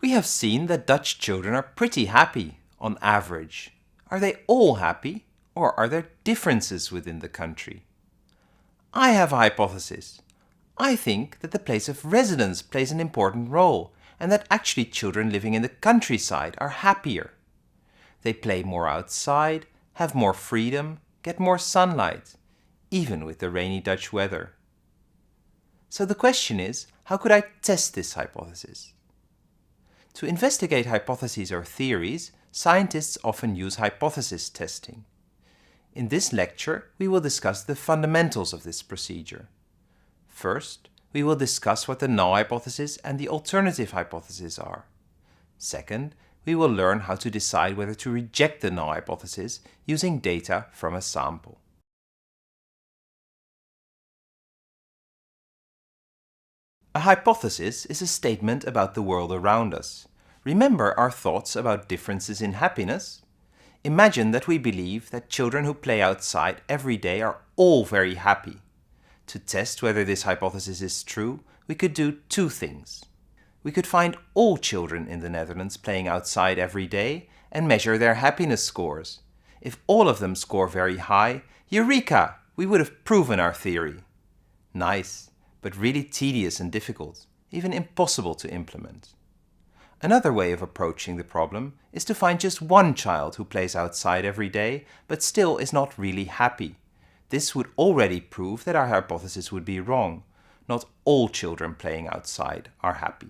We have seen that Dutch children are pretty happy, on average. Are they all happy, or are there differences within the country? I have a hypothesis. I think that the place of residence plays an important role, and that actually children living in the countryside are happier. They play more outside, have more freedom, get more sunlight, even with the rainy Dutch weather. So the question is, how could I test this hypothesis? To investigate hypotheses or theories, scientists often use hypothesis testing. In this lecture, we will discuss the fundamentals of this procedure. First, we will discuss what the null hypothesis and the alternative hypothesis are. Second, we will learn how to decide whether to reject the null hypothesis using data from a sample. A hypothesis is a statement about the world around us. Remember our thoughts about differences in happiness? Imagine that we believe that children who play outside every day are all very happy. To test whether this hypothesis is true, we could do two things. We could find all children in the Netherlands playing outside every day and measure their happiness scores. If all of them score very high, eureka! We would have proven our theory. Nice, but really tedious and difficult, even impossible to implement. Another way of approaching the problem is to find just one child who plays outside every day, but still is not really happy. This would already prove that our hypothesis would be wrong. Not all children playing outside are happy.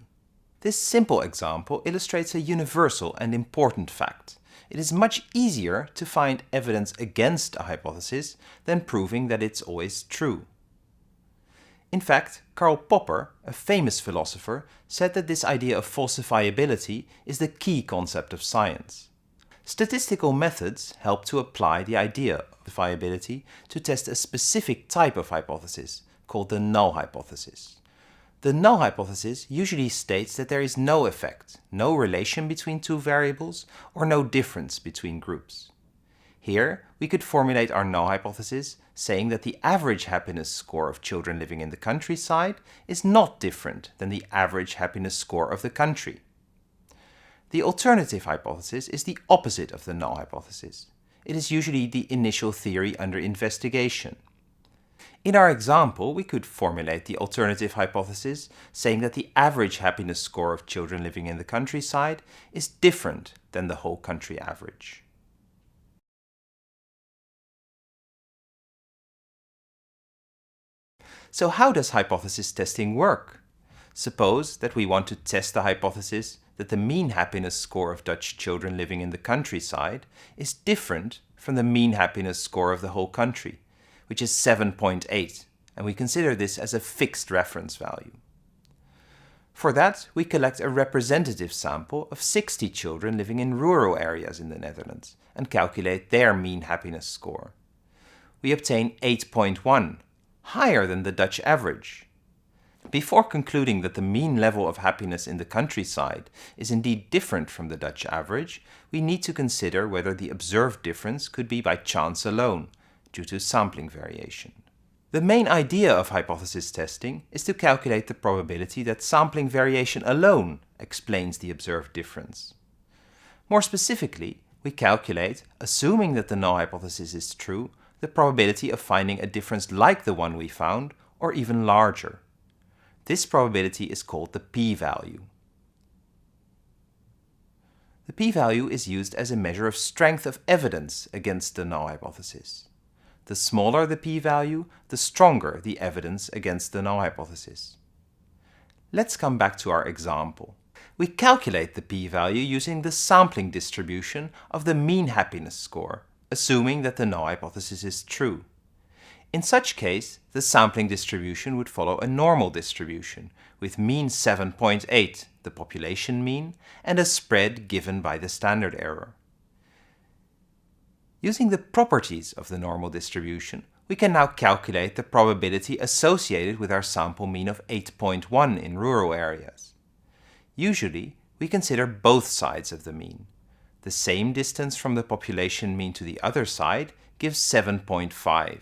This simple example illustrates a universal and important fact. It is much easier to find evidence against a hypothesis than proving that it's always true. In fact, Karl Popper, a famous philosopher, said that this idea of falsifiability is the key concept of science. Statistical methods help to apply the idea of falsifiability to test a specific type of hypothesis, called the null hypothesis. The null hypothesis usually states that there is no effect, no relation between two variables, or no difference between groups. Here, we could formulate our null hypothesis saying that the average happiness score of children living in the countryside is not different than the average happiness score of the country. The alternative hypothesis is the opposite of the null hypothesis. It is usually the initial theory under investigation. In our example, we could formulate the alternative hypothesis saying that the average happiness score of children living in the countryside is different than the whole country average. So how does hypothesis testing work? Suppose that we want to test the hypothesis that the mean happiness score of Dutch children living in the countryside is different from the mean happiness score of the whole country, which is 7.8, and we consider this as a fixed reference value. For that, we collect a representative sample of 60 children living in rural areas in the Netherlands and calculate their mean happiness score. We obtain 8.1, higher than the Dutch average. Before concluding that the mean level of happiness in the countryside is indeed different from the Dutch average, we need to consider whether the observed difference could be by chance alone, due to sampling variation. The main idea of hypothesis testing is to calculate the probability that sampling variation alone explains the observed difference. More specifically, we calculate, assuming that the null hypothesis is true, the probability of finding a difference like the one we found, or even larger. This probability is called the p-value. The p-value is used as a measure of strength of evidence against the null hypothesis. The smaller the p-value, the stronger the evidence against the null hypothesis. Let's come back to our example. We calculate the p-value using the sampling distribution of the mean happiness score, assuming that the null hypothesis is true. In such case, the sampling distribution would follow a normal distribution, with mean 7.8, the population mean, and a spread given by the standard error. Using the properties of the normal distribution, we can now calculate the probability associated with our sample mean of 8.1 in rural areas. Usually, we consider both sides of the mean. The same distance from the population mean to the other side gives 7.5.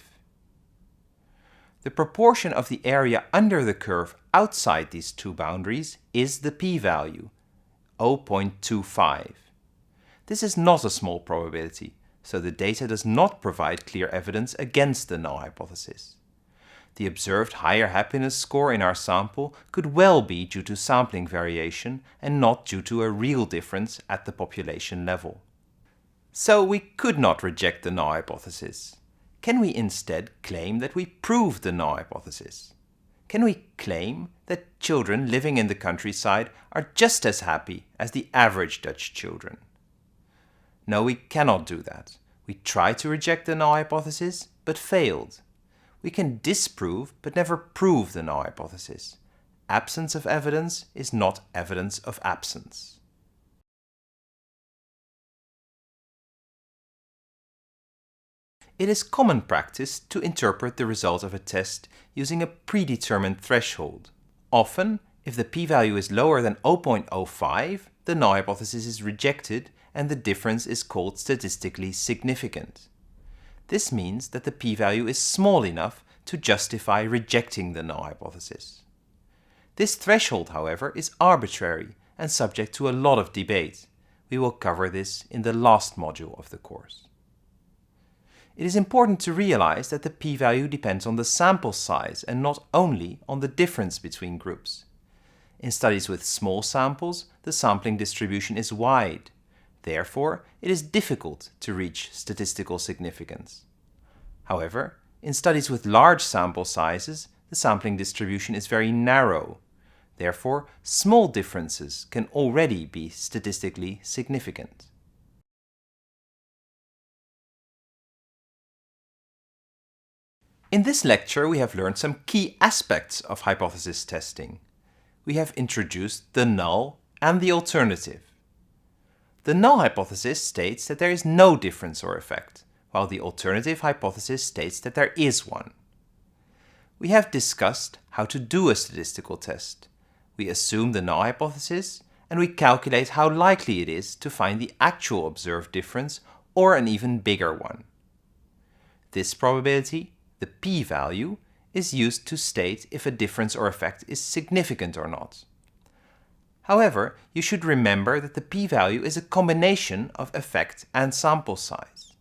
The proportion of the area under the curve outside these two boundaries is the p-value, 0.25. This is not a small probability, so the data does not provide clear evidence against the null hypothesis. The observed higher happiness score in our sample could well be due to sampling variation and not due to a real difference at the population level. So we could not reject the null hypothesis. Can we instead claim that we proved the null hypothesis? Can we claim that children living in the countryside are just as happy as the average Dutch children? No, we cannot do that. We tried to reject the null hypothesis, but failed. We can disprove, but never prove the null hypothesis. Absence of evidence is not evidence of absence. It is common practice to interpret the result of a test using a predetermined threshold. Often, if the p-value is lower than 0.05, the null hypothesis is rejected and the difference is called statistically significant. This means that the p-value is small enough to justify rejecting the null hypothesis. This threshold, however, is arbitrary and subject to a lot of debate. We will cover this in the last module of the course. It is important to realize that the p-value depends on the sample size and not only on the difference between groups. In studies with small samples, the sampling distribution is wide. Therefore, it is difficult to reach statistical significance. However, in studies with large sample sizes, the sampling distribution is very narrow. Therefore, small differences can already be statistically significant. In this lecture, we have learned some key aspects of hypothesis testing. We have introduced the null and the alternative. The null hypothesis states that there is no difference or effect, while the alternative hypothesis states that there is one. We have discussed how to do a statistical test. We assume the null hypothesis, and we calculate how likely it is to find the actual observed difference or an even bigger one. This probability, the p-value, is used to state if a difference or effect is significant or not. However, you should remember that the p-value is a combination of effect and sample size.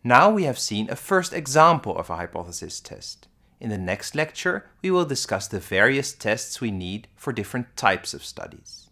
Now we have seen a first example of a hypothesis test. In the next lecture, we will discuss the various tests we need for different types of studies.